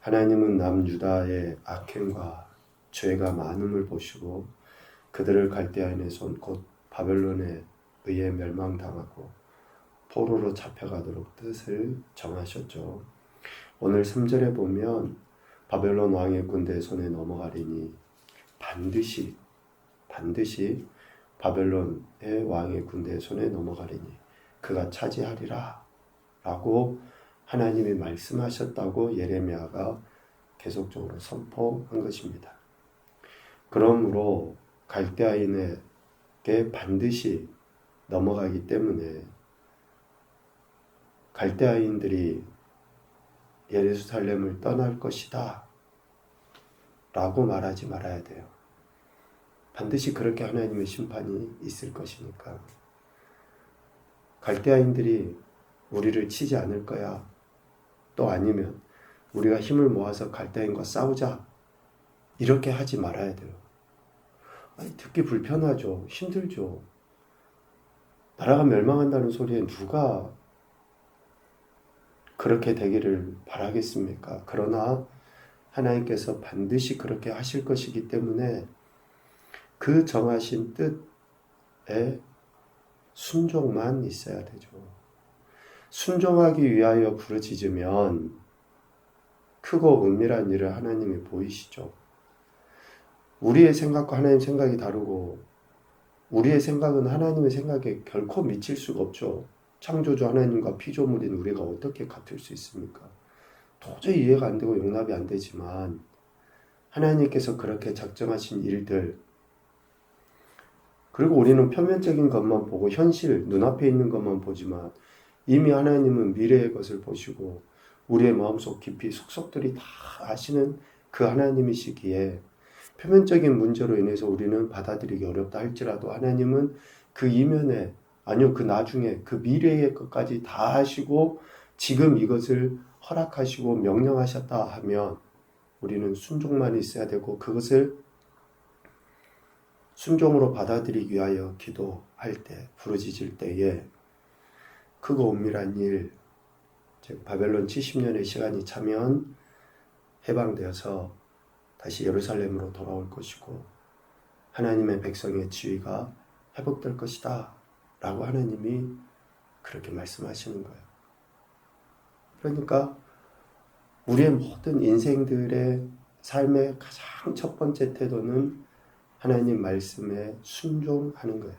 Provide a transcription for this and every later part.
하나님은 남유다의 악행과 죄가 많음을 보시고 그들을 갈대아인의 손 곧 바벨론에 의해 멸망당하고 포로로 잡혀가도록 뜻을 정하셨죠. 오늘 3절에 보면 바벨론 왕의 군대 손에 넘어가리니 반드시 바벨론의 왕의 군대 손에 넘어가리니 그가 차지하리라 라고 하나님이 말씀하셨다고 예레미야가 계속적으로 선포한 것입니다. 그러므로 갈대아인에게 반드시 넘어가기 때문에 갈대아인들이 예루살렘을 떠날 것이다 라고 말하지 말아야 돼요. 반드시 그렇게 하나님의 심판이 있을 것이니까. 갈대아인들이 우리를 치지 않을 거야. 또 아니면 우리가 힘을 모아서 갈대아인과 싸우자. 이렇게 하지 말아야 돼요. 아니, 듣기 불편하죠. 힘들죠. 나라가 멸망한다는 소리에 누가 그렇게 되기를 바라겠습니까? 그러나 하나님께서 반드시 그렇게 하실 것이기 때문에 그 정하신 뜻에 순종만 있어야 되죠. 순종하기 위하여 부르짖으면 크고 은밀한 일을 하나님이 보이시죠. 우리의 생각과 하나님 생각이 다르고 우리의 생각은 하나님의 생각에 결코 미칠 수가 없죠. 창조주 하나님과 피조물인 우리가 어떻게 같을 수 있습니까? 도저히 이해가 안 되고 용납이 안 되지만 하나님께서 그렇게 작정하신 일들, 그리고 우리는 표면적인 것만 보고 현실, 눈앞에 있는 것만 보지만 이미 하나님은 미래의 것을 보시고 우리의 마음속 깊이 속속들이 다 아시는 그 하나님이시기에 표면적인 문제로 인해서 우리는 받아들이기 어렵다 할지라도 하나님은 그 이면에, 아니요 그 나중에 그 미래의 것까지 다 하시고 지금 이것을 허락하시고 명령하셨다 하면 우리는 순종만 있어야 되고 그것을 순종으로 받아들이기 위하여 기도할 때, 부르짖을 때에 크고 은밀한 일, 즉 바벨론 70년의 시간이 차면 해방되어서 다시 예루살렘으로 돌아올 것이고 하나님의 백성의 지위가 회복될 것이다 라고 하나님이 그렇게 말씀하시는 거예요. 그러니까 우리의 모든 인생들의 삶의 가장 첫 번째 태도는 하나님 말씀에 순종하는 거예요.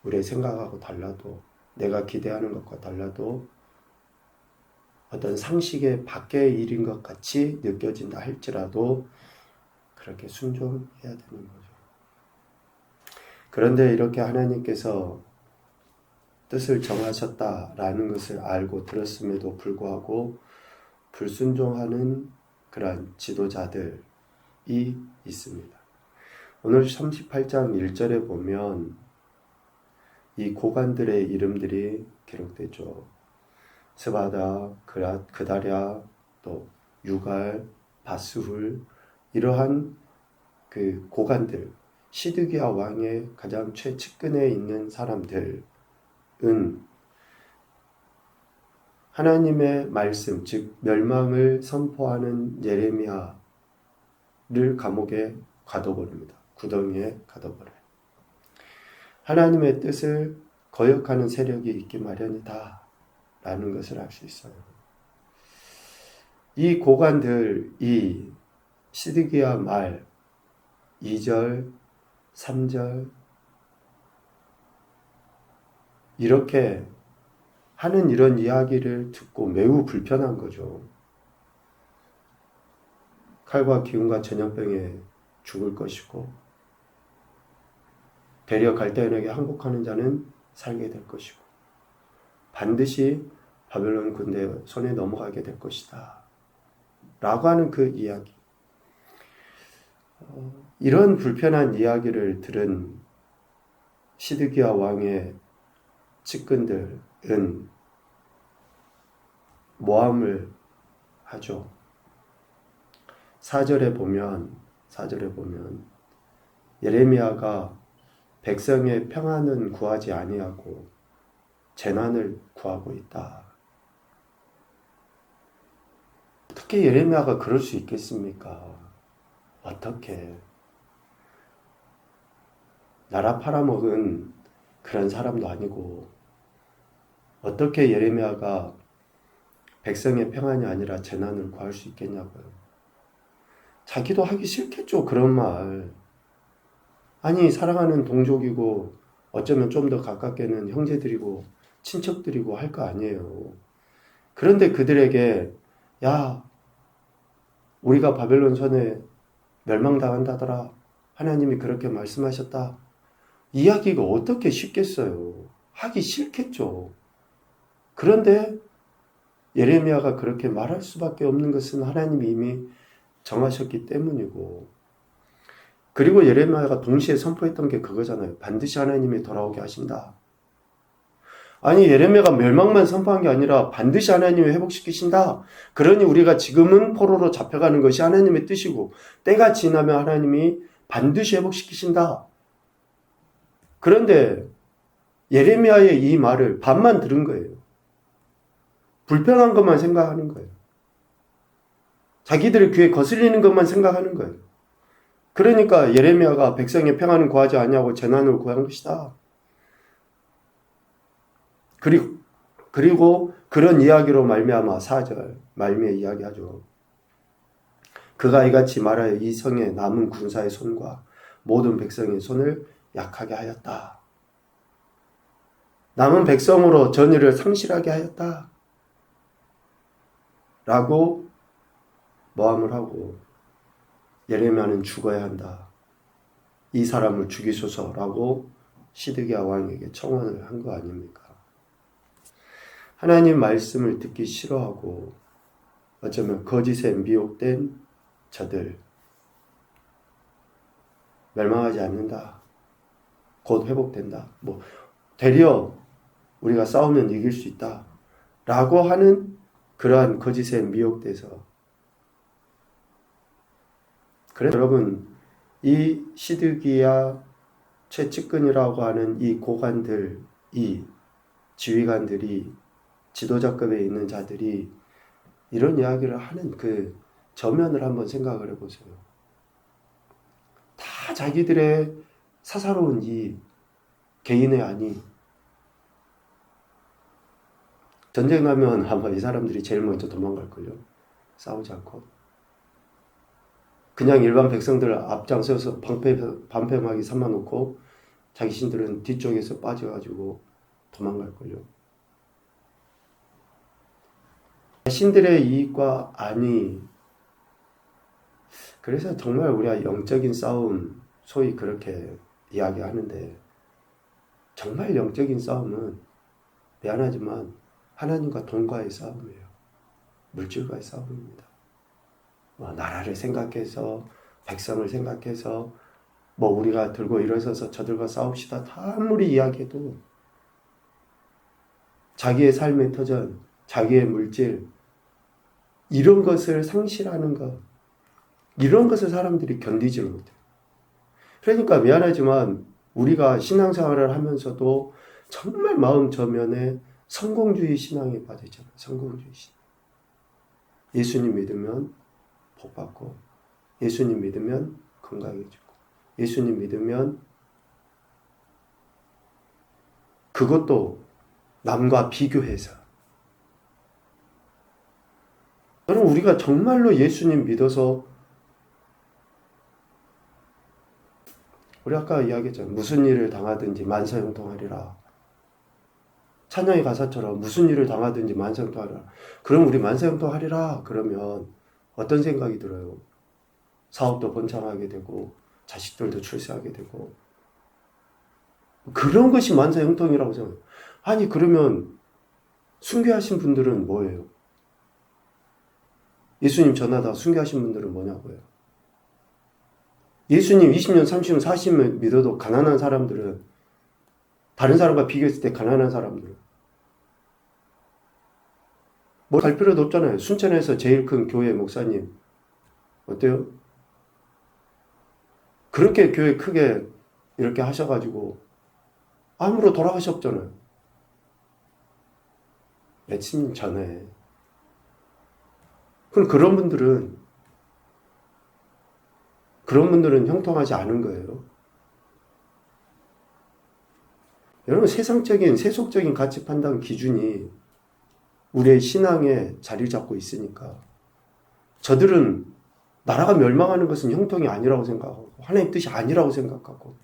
우리의 생각하고 달라도, 내가 기대하는 것과 달라도 어떤 상식의 밖의 일인 것 같이 느껴진다 할지라도 그렇게 순종해야 되는 거죠. 그런데 이렇게 하나님께서 뜻을 정하셨다라는 것을 알고 들었음에도 불구하고 불순종하는 그러한 지도자들이 있습니다. 오늘 38장 1절에 보면 이 고관들의 이름들이 기록되죠. 스바다, 그다랴, 또 유갈, 바스훌, 이러한 그 고관들, 시드기야 왕의 가장 최측근에 있는 사람들은 하나님의 말씀, 즉 멸망을 선포하는 예레미야를 감옥에 가둬버립니다. 구덩이에 가둬버려요. 하나님의 뜻을 거역하는 세력이 있기 마련이다 라는 것을 알 수 있어요. 이 고관들이 시드기야 말 2절, 3절 이렇게 하는 이런 이야기를 듣고 매우 불편한 거죠. 칼과 기운과 전염병에 죽을 것이고 되려 갈대아인에게 항복하는 자는 살게 될 것이고 반드시 바벨론 군대 손에 넘어가게 될 것이다 라고 하는 그 이야기. 이런 불편한 이야기를 들은 시드기야 왕의 측근들은 모함을 하죠. 4절에 보면 예레미야가 백성의 평안은 구하지 아니하고 재난을 구하고 있다. 어떻게 예레미야가 그럴 수 있겠습니까? 어떻게? 나라 팔아먹은 그런 사람도 아니고 어떻게 예레미야가 백성의 평안이 아니라 재난을 구할 수 있겠냐고요. 자기도 하기 싫겠죠, 그런 말. 아니, 사랑하는 동족이고 어쩌면 좀 더 가깝게는 형제들이고 친척들이고 할 거 아니에요. 그런데 그들에게 야, 우리가 바벨론 손에 멸망당한다더라. 하나님이 그렇게 말씀하셨다. 이야기가 어떻게 쉽겠어요. 하기 싫겠죠. 그런데 예레미야가 그렇게 말할 수밖에 없는 것은 하나님이 이미 정하셨기 때문이고, 그리고 예레미야가 동시에 선포했던 게 그거잖아요. 반드시 하나님이 돌아오게 하신다. 아니, 예레미야가 멸망만 선포한 게 아니라 반드시 하나님이 회복시키신다. 그러니 우리가 지금은 포로로 잡혀가는 것이 하나님의 뜻이고 때가 지나면 하나님이 반드시 회복시키신다. 그런데 예레미야의 이 말을 반만 들은 거예요. 불편한 것만 생각하는 거예요. 자기들의 귀에 거슬리는 것만 생각하는 거예요. 그러니까 예레미야가 백성의 평안을 구하지 아니하고 재난을 구한 것이다. 그리고 그런 이야기로 말미암아 4절 말미에 이야기하죠. 그가 이같이 말하여 이 성에 남은 군사의 손과 모든 백성의 손을 약하게 하였다. 남은 백성으로 전의를 상실하게 하였다. 라고 모함을 하고 예레미야는 죽어야 한다. 이 사람을 죽이소서라고 시드기야 왕에게 청원을 한 거 아닙니까? 하나님 말씀을 듣기 싫어하고 어쩌면 거짓에 미혹된 저들 멸망하지 않는다. 곧 회복된다. 되려 우리가 싸우면 이길 수 있다. 라고 하는 그러한 거짓에 미혹돼서 그래서 여러분 이 시드기야 최측근이라고 하는 이 고관들, 이 지휘관들이 지도자급에 있는 자들이 이런 이야기를 하는 그 저면을 한번 생각을 해보세요. 다 자기들의 사사로운 이 개인의 안이 전쟁 나면 아마 이 사람들이 제일 먼저 도망갈걸요. 싸우지 않고. 그냥 일반 백성들 앞장서서 반패막이 삼아놓고 자기신들은 뒤쪽에서 빠져가지고 도망갈걸요. 자신들의 이익과 안위. 그래서 정말 우리가 영적인 싸움 소위 그렇게 이야기하는데 정말 영적인 싸움은 미안하지만 하나님과 돈과의 싸움이에요. 물질과의 싸움입니다. 나라를 생각해서 백성을 생각해서 우리가 들고 일어서서 저들과 싸웁시다. 다 아무리 이야기해도 자기의 삶의 터전, 자기의 물질 이런 것을 상실하는 것, 이런 것을 사람들이 견디지 못해요. 그러니까 미안하지만 우리가 신앙생활을 하면서도 정말 마음 저면에 성공주의 신앙에 빠져 있잖아요. 성공주의 신앙. 예수님 믿으면 복 받고, 예수님 믿으면 건강해지고, 예수님 믿으면 그것도 남과 비교해서. 여러분 우리가 정말로 예수님 믿어서 우리 아까 이야기했잖아요. 무슨 일을 당하든지 만사형통하리라. 찬양의 가사처럼 무슨 일을 당하든지 만사형통하리라. 그럼 우리 만사형통하리라. 그러면 어떤 생각이 들어요? 사업도 번창하게 되고 자식들도 출세하게 되고 그런 것이 만사형통이라고 생각해요. 아니 그러면 순교하신 분들은 뭐예요? 예수님 전하다 순교하신 분들은 뭐냐고요? 예수님 20년, 30년, 40년 믿어도 가난한 사람들은 다른 사람과 비교했을 때 가난한 사람들은 갈 필요도 없잖아요. 순천에서 제일 큰 교회 목사님 어때요? 그렇게 교회 크게 이렇게 하셔가지고 암으로 돌아가셨잖아요. 며칠 전에 그럼 그런 분들은 형통하지 않은 거예요. 여러분, 세속적인 가치 판단 기준이 우리의 신앙에 자리 잡고 있으니까 저들은 나라가 멸망하는 것은 형통이 아니라고 생각하고 하나님 뜻이 아니라고 생각하고,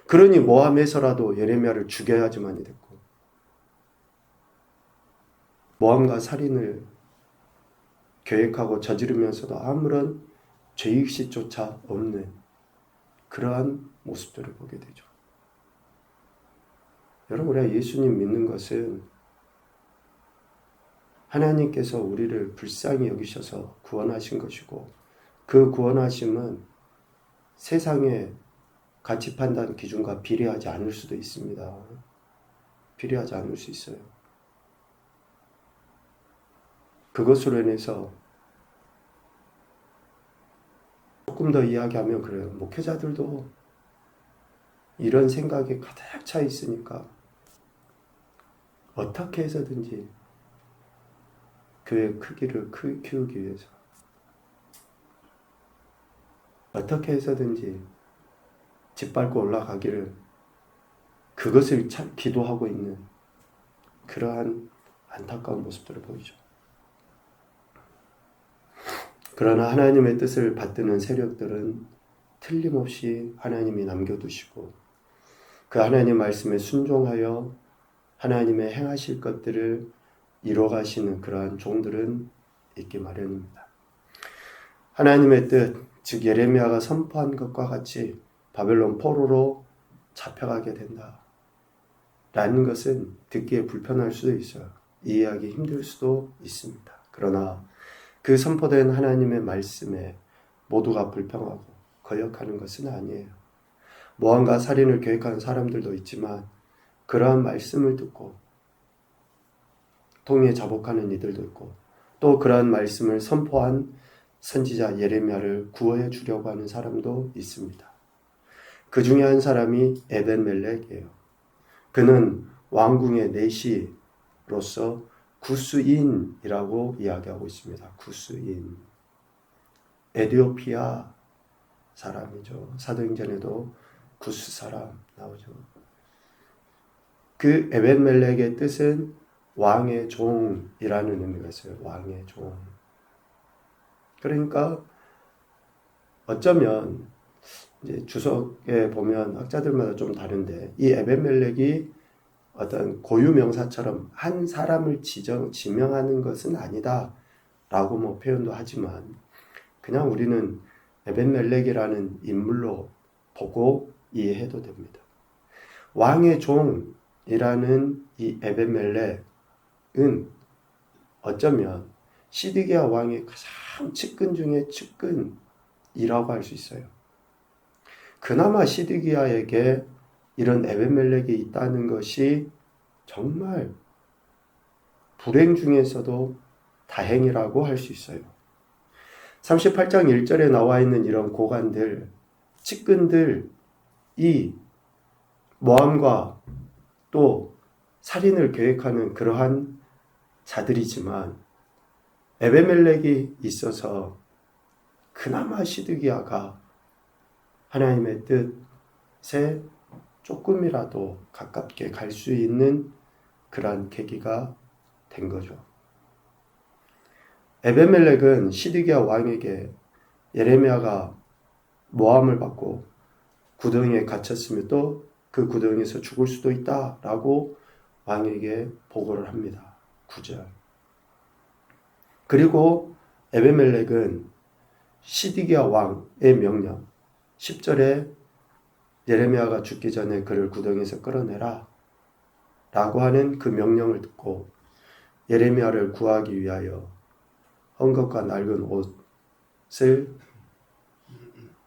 그러니 모함에서라도 예레미야를 죽여야지만이 됐고, 모함과 살인을 계획하고 저지르면서도 아무런 죄의식조차 없는 그러한 모습들을 보게 되죠. 여러분, 우리가 예수님 믿는 것은 하나님께서 우리를 불쌍히 여기셔서 구원하신 것이고, 그 구원하심은 세상의 가치 판단 기준과 비례하지 않을 수도 있습니다. 비례하지 않을 수 있어요. 그것으로 인해서 조금 더 이야기하면 그래요. 목회자들도 이런 생각에 가득 차 있으니까 어떻게 해서든지 교회 크기를 키우기 위해서 어떻게 해서든지 짓밟고 올라가기를, 그것을 기도하고 있는 그러한 안타까운 모습들을 보이죠. 그러나 하나님의 뜻을 받드는 세력들은 틀림없이 하나님이 남겨두시고 그 하나님 말씀에 순종하여 하나님의 행하실 것들을 이뤄가시는 그러한 종들은 있기 마련입니다. 하나님의 뜻, 즉 예레미야가 선포한 것과 같이 바벨론 포로로 잡혀가게 된다 라는 것은 듣기에 불편할 수도 있어요. 이해하기 힘들 수도 있습니다. 그러나 그 선포된 하나님의 말씀에 모두가 불평하고 거역하는 것은 아니에요. 모함과 살인을 계획하는 사람들도 있지만 그러한 말씀을 듣고 통에 자복하는 이들도 있고, 또 그러한 말씀을 선포한 선지자 예레미야를 구원해 주려고 하는 사람도 있습니다. 그 중에 한 사람이 에벤멜렉이에요. 그는 왕궁의 내시로서 구스인이라고 이야기하고 있습니다. 구스인. 에티오피아 사람이죠. 사도행전에도 구스 사람 나오죠. 그 에벤멜렉의 뜻은 왕의 종이라는 의미가 있어요. 왕의 종. 그러니까 어쩌면 이제 주석에 보면 학자들마다 좀 다른데, 이 에벤멜렉이 어떤 고유명사처럼 한 사람을 지명하는 것은 아니다 라고 뭐 표현도 하지만, 그냥 우리는 에벤멜렉이라는 인물로 보고 이해해도 됩니다. 왕의 종이라는 이 에벤멜렉은 어쩌면 시드기야 왕의 가장 측근 중에 측근이라고 할 수 있어요. 그나마 시드기야에게 이런 에벤멜렉이 있다는 것이 정말 불행 중에서도 다행이라고 할 수 있어요. 38장 1절에 나와 있는 이런 고관들, 측근들이 모함과 또 살인을 계획하는 그러한 자들이지만, 에베멜렉이 있어서 그나마 시드기야가 하나님의 뜻에 조금이라도 가깝게 갈 수 있는 그러한 계기가 된 거죠. 에베멜렉은 시드기야 왕에게 예레미야가 모함을 받고 구덩이에 갇혔으며 또 그 구덩이에서 죽을 수도 있다라고 왕에게 보고를 합니다. 9절. 그리고 에베멜렉은 시드기야 왕의 명령 10절에 예레미야가 죽기 전에 그를 구덩이에서 끌어내라 라고 하는 그 명령을 듣고 예레미야를 구하기 위하여 헝겊과 낡은 옷을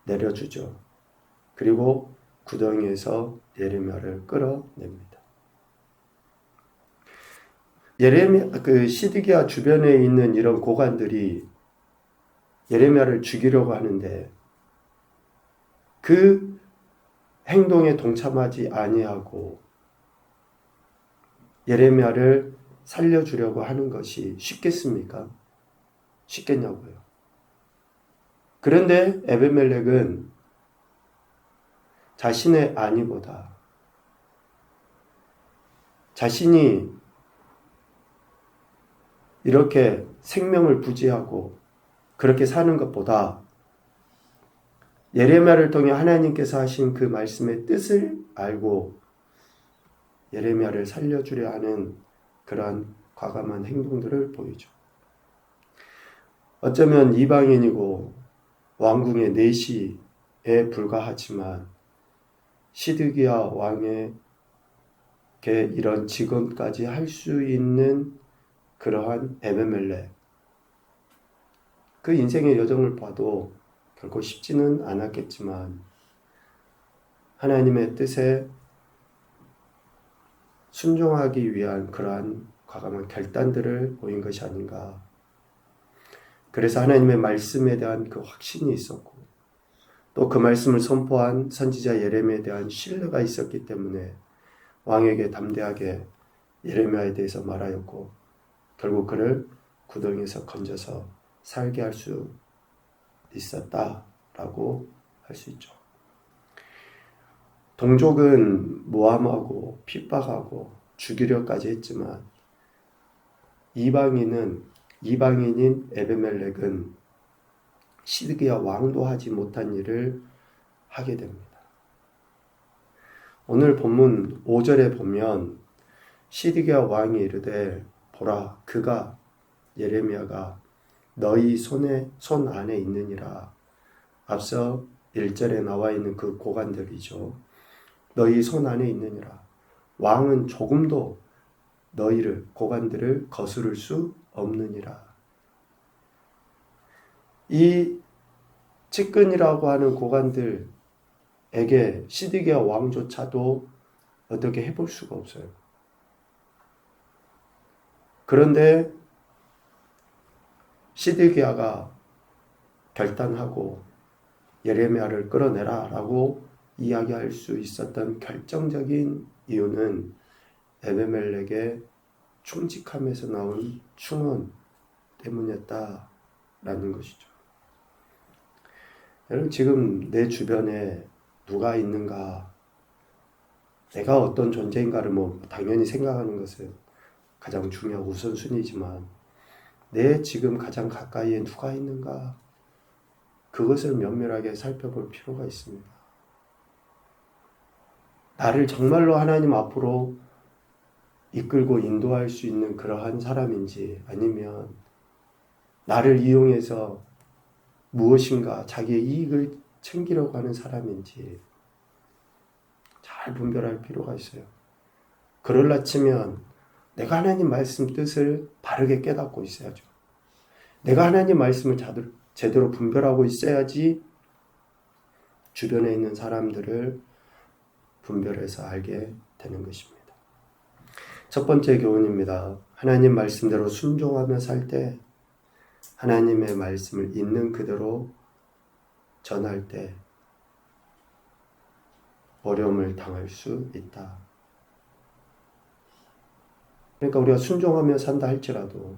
내려주죠. 그리고 구덩이에서 예레미야를 끌어냅니다. 그 시드기야 주변에 있는 이런 고관들이 예레미야를 죽이려고 하는데 그 행동에 동참하지 아니하고 예레미야를 살려주려고 하는 것이 쉽겠습니까? 쉽겠냐고요. 그런데 에베멜렉은 자신의 안위보다 자신이 이렇게 생명을 부지하고 그렇게 사는 것보다 예레미야를 통해 하나님께서 하신 그 말씀의 뜻을 알고 예레미야를 살려주려 하는 그러한 과감한 행동들을 보이죠. 어쩌면 이방인이고 왕궁의 내시에 불과하지만 시드기야 왕에게 이런 직언까지 할 수 있는 그러한 에베멜렉, 그 인생의 여정을 봐도 결코 쉽지는 않았겠지만 하나님의 뜻에 순종하기 위한 그러한 과감한 결단들을 보인 것이 아닌가. 그래서 하나님의 말씀에 대한 그 확신이 있었고 또 그 말씀을 선포한 선지자 예레미야에 대한 신뢰가 있었기 때문에 왕에게 담대하게 예레미야에 대해서 말하였고 결국 그를 구덩이에서 건져서 살게 할 수 있었다라고 할 수 있죠. 동족은 모함하고 핍박하고 죽이려까지 했지만 이방인인 에베멜렉은 시드기야 왕도 하지 못한 일을 하게 됩니다. 오늘 본문 5절에 보면 시드기야 왕이 이르되 보라 그가 예레미야가 너희 손 안에 있느니라. 앞서 1절에 나와 있는 그 고관들이죠. 너희 손 안에 있느니라. 왕은 조금도 고관들을 거스를 수 없느니라. 이 측근이라고 하는 고관들에게 시드기야 왕조차도 어떻게 해볼 수가 없어요. 그런데 시드기야가 결단하고 예레미야를 끌어내라 라고 이야기할 수 있었던 결정적인 이유는 에베멜렉의 충직함에서 나온 충언 때문이었다라는 것이죠. 여러분 지금 내 주변에 누가 있는가, 내가 어떤 존재인가를 당연히 생각하는 것은 가장 중요한 우선순위지만 내 지금 가장 가까이에 누가 있는가, 그것을 면밀하게 살펴볼 필요가 있습니다. 나를 정말로 하나님 앞으로 이끌고 인도할 수 있는 그러한 사람인지 아니면 나를 이용해서 무엇인가 자기의 이익을 챙기려고 하는 사람인지 잘 분별할 필요가 있어요. 그럴라 치면 내가 하나님 말씀 뜻을 바르게 깨닫고 있어야죠. 내가 하나님 말씀을 제대로 분별하고 있어야지 주변에 있는 사람들을 분별해서 알게 되는 것입니다. 첫 번째 교훈입니다. 하나님 말씀대로 순종하며 살 때, 하나님의 말씀을 있는 그대로 전할 때 어려움을 당할 수 있다. 그러니까 우리가 순종하며 산다 할지라도,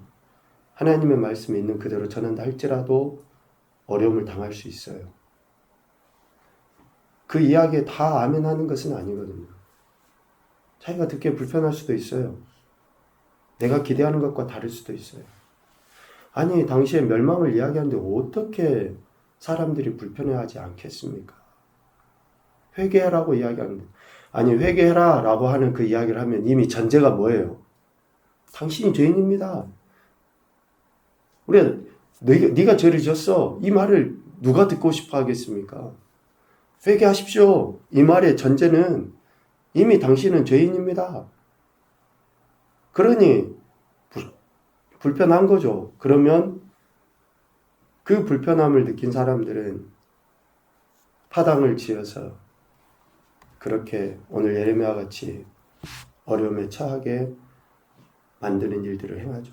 하나님의 말씀이 있는 그대로 전한다 할지라도 어려움을 당할 수 있어요. 그 이야기에 다 아멘하는 것은 아니거든요. 자기가 듣기에 불편할 수도 있어요. 내가 기대하는 것과 다를 수도 있어요. 아니, 당시에 멸망을 이야기하는데 어떻게 사람들이 불편해하지 않겠습니까? 회개하라고 이야기하는데, 아니 회개해라 라고 하는 그 이야기를 하면 이미 전제가 뭐예요? 당신이 죄인입니다. 우리가 네가 죄를 지었어, 이 말을 누가 듣고 싶어 하겠습니까? 회개하십시오, 이 말의 전제는 이미 당신은 죄인입니다. 그러니 불편한 거죠. 그러면 그 불편함을 느낀 사람들은 파당을 지어서 그렇게 오늘 예레미야 같이 어려움에 처하게 만드는 일들을 행하죠.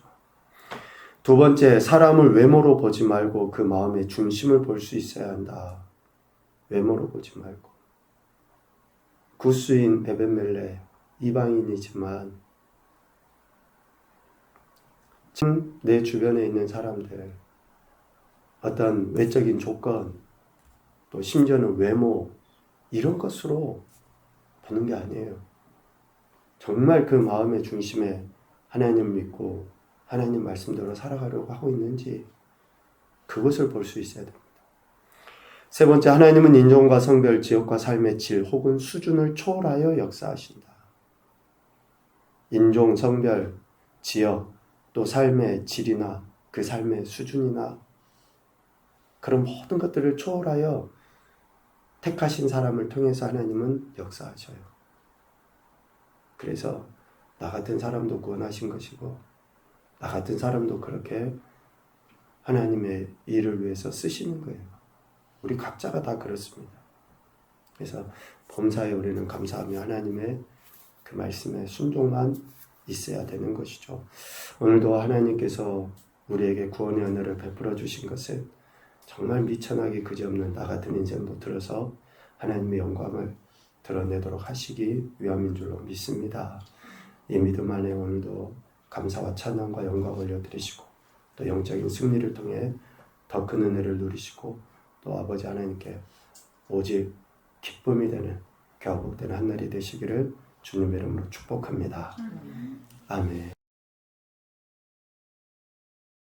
두 번째, 사람을 외모로 보지 말고 그 마음의 중심을 볼 수 있어야 한다. 외모로 보지 말고. 구스인 에벤멜렉, 이방인이지만 지금 내 주변에 있는 사람들, 어떤 외적인 조건, 또 심지어는 외모, 이런 것으로 보는 게 아니에요. 정말 그 마음의 중심에 하나님 믿고 하나님 말씀대로 살아가려고 하고 있는지 그것을 볼 수 있어야 됩니다. 세 번째, 하나님은 인종과 성별, 지역과 삶의 질 혹은 수준을 초월하여 역사하신다. 인종, 성별, 지역, 또 삶의 질이나 그 삶의 수준이나 그런 모든 것들을 초월하여 택하신 사람을 통해서 하나님은 역사하셔요. 그래서 나 같은 사람도 구원하신 것이고 나 같은 사람도 그렇게 하나님의 일을 위해서 쓰시는 거예요. 우리 각자가 다 그렇습니다. 그래서 범사에 우리는 감사하며 하나님의 그 말씀에 순종만 있어야 되는 것이죠. 오늘도 하나님께서 우리에게 구원의 은혜를 베풀어 주신 것은 정말 미천하게 그지없는 나 같은 인생도 들어서 하나님의 영광을 드러내도록 하시기 위함인 줄로 믿습니다. 이 믿음 안에 오늘도 감사와 찬양과 영광을 올려드리시고 또 영적인 승리를 통해 더 큰 은혜를 누리시고 또 아버지 하나님께 오직 기쁨이 되는 격복된 한 날이 되시기를 주님의 이름으로 축복합니다. 아멘.